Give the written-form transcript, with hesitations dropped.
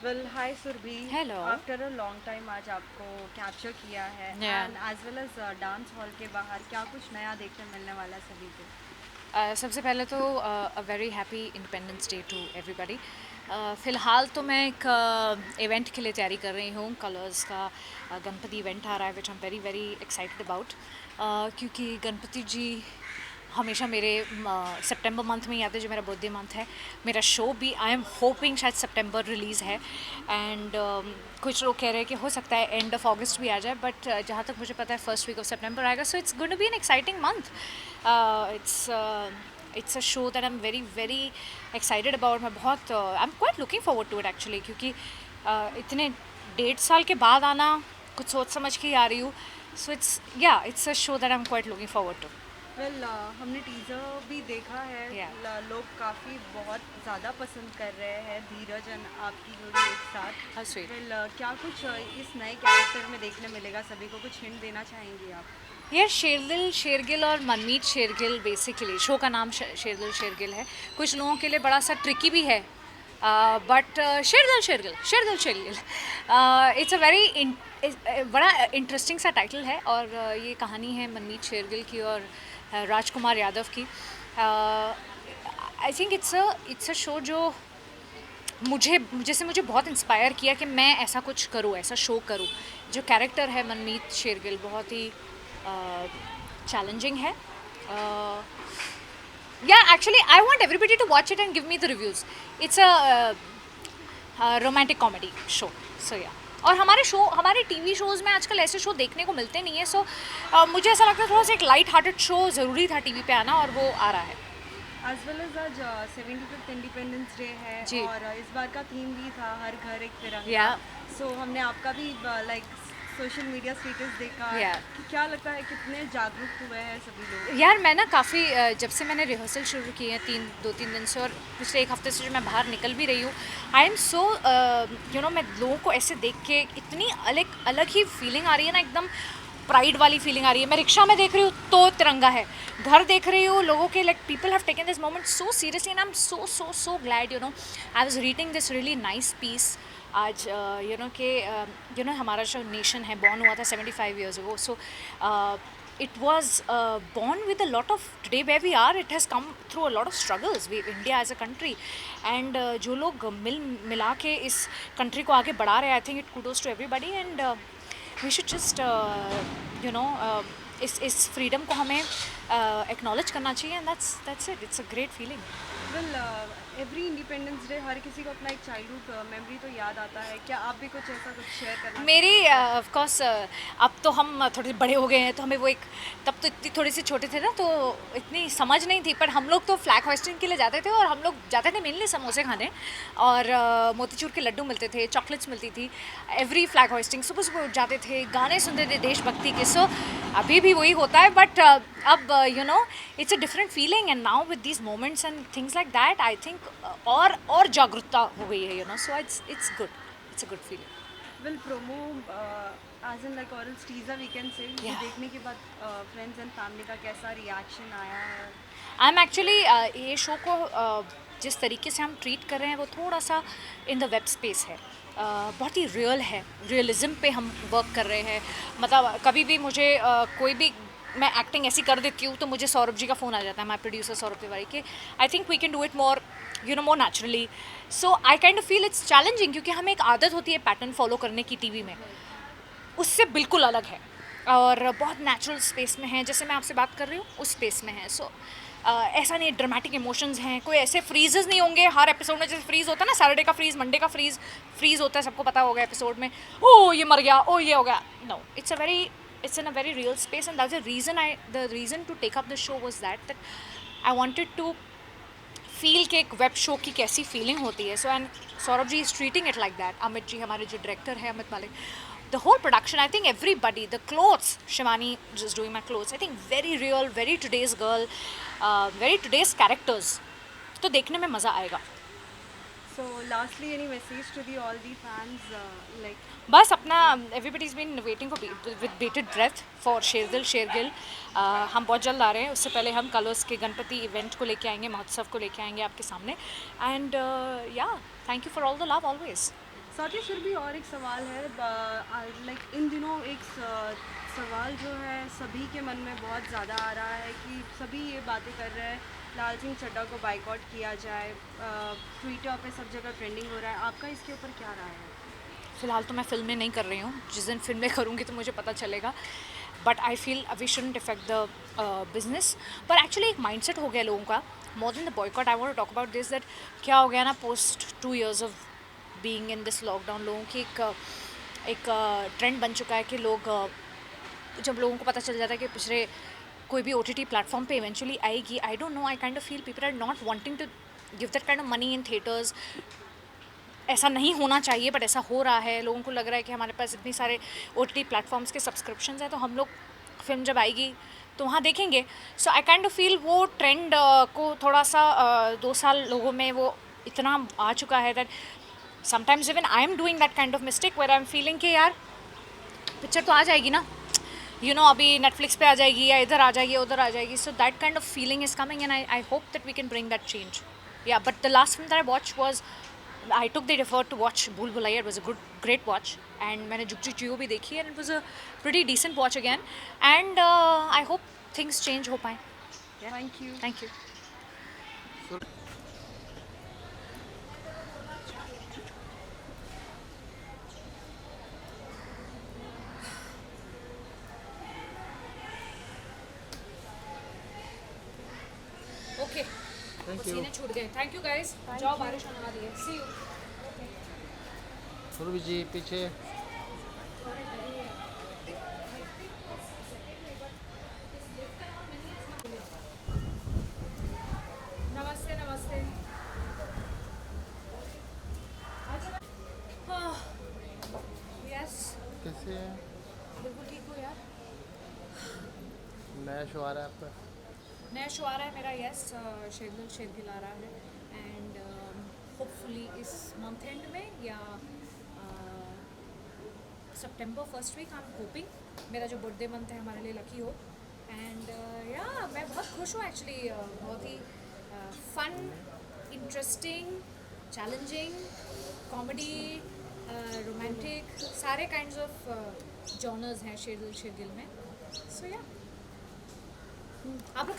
Well hi Surbhi. Hello. After a long time आज आपको capture किया है या and as well as dance hall के बाहर क्या कुछ नया देखने मिलने वाला है सभी को। सबसे पहले तो a very happy Independence Day to everybody. फ़िलहाल तो मैं एक इवेंट के लिए तैयारी कर रही हूँ, कलर्स का गणपति इवेंट आ रहा है which I am very very excited about, क्योंकि गणपति जी हमेशा मेरे सितंबर मंथ में ही आते हैं, जो मेरा बर्थडे मंथ है। मेरा शो भी आई एम होपिंग शायद सितंबर रिलीज़ है एंड कुछ लोग कह रहे हैं कि हो सकता है एंड ऑफ अगस्त भी आ जाए, बट जहाँ तक मुझे पता है फर्स्ट वीक ऑफ सितंबर आएगा, so it's going to be an exciting month. It's a show that I am very very excited about. मैं बहुत I am quite looking forward to it actually, क्योंकि इतने 1.5 साल के बाद आना, कुछ सोच समझ के ही आ रही हूँ। So it's a show that I am quite looking forward to. Well हमने टीज़र भी देखा है। या लोग काफ़ी बहुत ज़्यादा पसंद कर रहे हैं धीरज एंड आपकी जोड़ी एक हाउ साथ। स्वीट। वेल क्या कुछ इस नए कैरेक्टर में देखने मिलेगा सभी को, कुछ हिंट देना चाहेंगी आप। यार शेरदिल शेरगिल और मनमीत शेरगिल, बेसिकली शो का नाम शेरदिल शेरगिल है। कुछ लोगों के लिए बड़ा सा ट्रिकी भी है, but Sherdil Shergill Sherdil Shergill it's a very बड़ा इंटरेस्टिंग सा टाइटल है। और ये कहानी है मनमीत शेरगिल की और राजकुमार यादव की। I think it's a show जो मुझे बहुत इंस्पायर किया कि मैं ऐसा कुछ करूँ, ऐसा शो करूँ। जो कैरेक्टर है मनमीत शेरगिल बहुत ही चैलेंजिंग है। Yeah actually I want everybody to watch it and give me the reviews. It's a romantic comedy show. So yeah, और हमारे टीवी शोज़ में आजकल ऐसे शो देखने को मिलते नहीं है। सो मुझे ऐसा लगता है थोड़ा सा एक लाइट हार्टेड शो ज़रूरी था टीवी पे आना, और वो आ रहा है। एज वेल एज आज 75th इंडिपेंडेंस डे है जी। और इस बार का थीम भी था हर घर एक या तिरंगा। सो हमने आपका भी लाइक सोशल मीडिया स्टेटस देखा या कि क्या लगता है कितने जागरूक हुए हैं सभी लोग। यार मैं ना काफ़ी जब से मैंने रिहर्सल शुरू की है 2-3 दिन से, और पिछले एक हफ्ते से जो मैं बाहर निकल भी रही हूँ, आई एम सो मैं लोगों को ऐसे देख के इतनी अलग अलग ही फीलिंग आ रही है ना, एकदम प्राइड वाली फीलिंग आ रही है। मैं रिक्शा में देख रही हूँ तो तिरंगा है, घर देख रही हूँ लोगों के, like people have taken this moment so seriously and I am so so so glad. I was reading this really nice piece आज, हमारा जो नेशन है बॉर्न हुआ था 75 years ago, so it was born with a lot of, today where we are, it has come through a lot of struggles, we India as a country, and जो लोग मिला के इस country को आगे बढ़ा रहे हैं, I think it kudos to everybody, and we should just इस freedom को हमें acknowledge करना चाहिए, and that's it, it's a great feeling. Well every Independence Day हर किसी को अपना एक चाइल्डहुड मेमोरी तो याद आता है। क्या आप भी कुछ ऐसा कुछ शेयर करना मेरी चाहेंगे। ऑफ कोर्स अब तो हम थोड़े बड़े हो गए हैं, तो हमें वो एक, तब तो इतनी थोड़ी सी छोटे थे ना, तो इतनी समझ नहीं थी, पर हम लोग तो फ्लैग होइस्टिंग के लिए जाते थे, और हम लोग जाते थे मेनली समोसे खाने, और मोतीचूर के लड्डू मिलते थे, चॉकलेट्स मिलती थी एवरी फ्लैग होइस्टिंग। सुबह सुबह उठ जाते थे, गाने सुनते थे देशभक्ति के। सो अभी भी वही होता है, बट अब it's a different feeling, and now with these moments and things like that, I think और जागरूकता हो गई है, so it's good, it's a good feeling. Well promo as in like और टीजर वी कैन से वो या देखने के बाद फ्रेंड्स एंड फैमिली का कैसा रिएक्शन आया है। आई एम एक्चुअली ये शो को जिस तरीके से हम ट्रीट कर रहे हैं वो थोड़ा सा इन द वेब स्पेस है, बहुत ही रियल है, रियलिज्म पे हम वर्क कर रहे हैं। मतलब कभी भी मुझे कोई भी, मैं एक्टिंग ऐसी कर देती हूँ तो मुझे सौरभ जी का फ़ोन आ जाता है, माई प्रोड्यूसर सौरभ तिवारी के, I think we can do it more more naturally. So I kind of feel it's challenging, क्योंकि हमें एक आदत होती है पैटर्न फॉलो करने की टीवी में, उससे बिल्कुल अलग है, और बहुत नेचुरल स्पेस में है, जैसे मैं आपसे बात कर रही हूँ उस स्पेस में है। सो ऐसा नहीं, ड्रामेटिक इमोशंस हैं, कोई ऐसे फ्रीजेस नहीं होंगे हर एपिसोड में, जैसे फ्रीज होता है ना, सैटरडे का फ्रीज, मंडे का फ्रीज होता है, सबको पता होगा एपिसोड में, ओ ये मर गया, ओ ये हो गया। No, it's in a very real space, and that's the reason to take up the show was that I wanted to feel कि एक वेब शो की कैसी फीलिंग होती है। So and Saurabh ji is treating it like that, Amit ji हमारे जो director है, अमित मालिक, the whole production, I think everybody, the clothes, Shivani just doing my clothes, I think very real, very today's girl, very today's characters, तो देखने में मज़ा आएगा। So lastly any message to the all the fans like. बस अपना, everybody is been waiting for with bated breath for Sherdil Shergill. हम बहुत जल्द आ रहे हैं, उससे पहले हम कलर्स के गणपति इवेंट को लेके आएंगे, महोत्सव को लेके आएंगे आपके सामने, एंड या, thank you for all the love always. साथ ही फिर भी और एक सवाल है, लाइक इन दिनों एक सवाल जो है सभी के मन में बहुत ज़्यादा आ रहा है कि सभी ये बातें कर रहे हैं लाल सिंह चड्ढा को बाइकआउट किया जाए, ट्विटर पे सब जगह ट्रेंडिंग हो रहा है, आपका इसके ऊपर क्या राय है? फ़िलहाल तो मैं फ़िल्में नहीं कर रही हूँ, जिस दिन फ़िल्में करूँगी तो मुझे पता चलेगा, but I feel we shouldn't effect the business. पर एक्चुअली एक माइंडसेट हो गया लोगों का, more than the boycott I want to talk about this, that क्या हो गया ना, post 2 years of being in this lockdown, लोगों की एक ट्रेंड बन चुका है कि लोग जब लोगों को पता चल जाता है कि पिछले कोई भी OTT प्लेटफॉर्म पे इवेंचुअली आएगी, I don't know, I kind of feel people are not wanting to give that kind of money in theatres. ऐसा नहीं होना चाहिए बट ऐसा हो रहा है, लोगों को लग रहा है कि हमारे पास इतनी सारे OTT प्लेटफॉर्म्स के सब्सक्रिप्शंस हैं तो हम लोग फिल्म जब आएगी तो वहाँ देखेंगे। सो आई काइंड ऑफ फील वो ट्रेंड को थोड़ा सा 2 साल लोगों में वो इतना आ चुका है that sometimes even I am doing that kind of mistake where I am feeling कि यार पिक्चर तो आ जाएगी ना, अभी नेटफ्लिक्स पे आ जाएगी या इधर आ जाएगी उधर आ जाएगी, so that kind of feeling is coming and I hope that we can bring that change. Yeah but the last film that I watch was, I took the effort to watch Bhool Bhulaiya. It was a great watch, and मैंने जुग जी जियो भी देखी and it was a pretty decent watch again. And I hope things change हो पाए. Yeah. Thank you. Thank you. Okay. Thank you. पसीने छूट गए। Thank you guys. जाओ बारिश होने वाली है। See you. सुरभि जी पीछे। नमस्ते नमस्ते। यस कैसे हैं? बिल्कुल ठीक हो यार। नया शो आ रहा है आपका? नया शो आ रहा है मेरा, यस, शेरगिल शेरगिल आ रहा है एंड होपफुली इस मंथ एंड में या सितंबर first week I am hoping. मेरा जो बर्थडे मंथ है हमारे लिए लकी हो एंड या मैं बहुत खुश हूँ एक्चुअली। बहुत ही fun, interesting, challenging, comedy, romantic, सारे काइंड्स ऑफ जॉनर्स हैं शेरगिल शेरगिल में। सो या आप लोग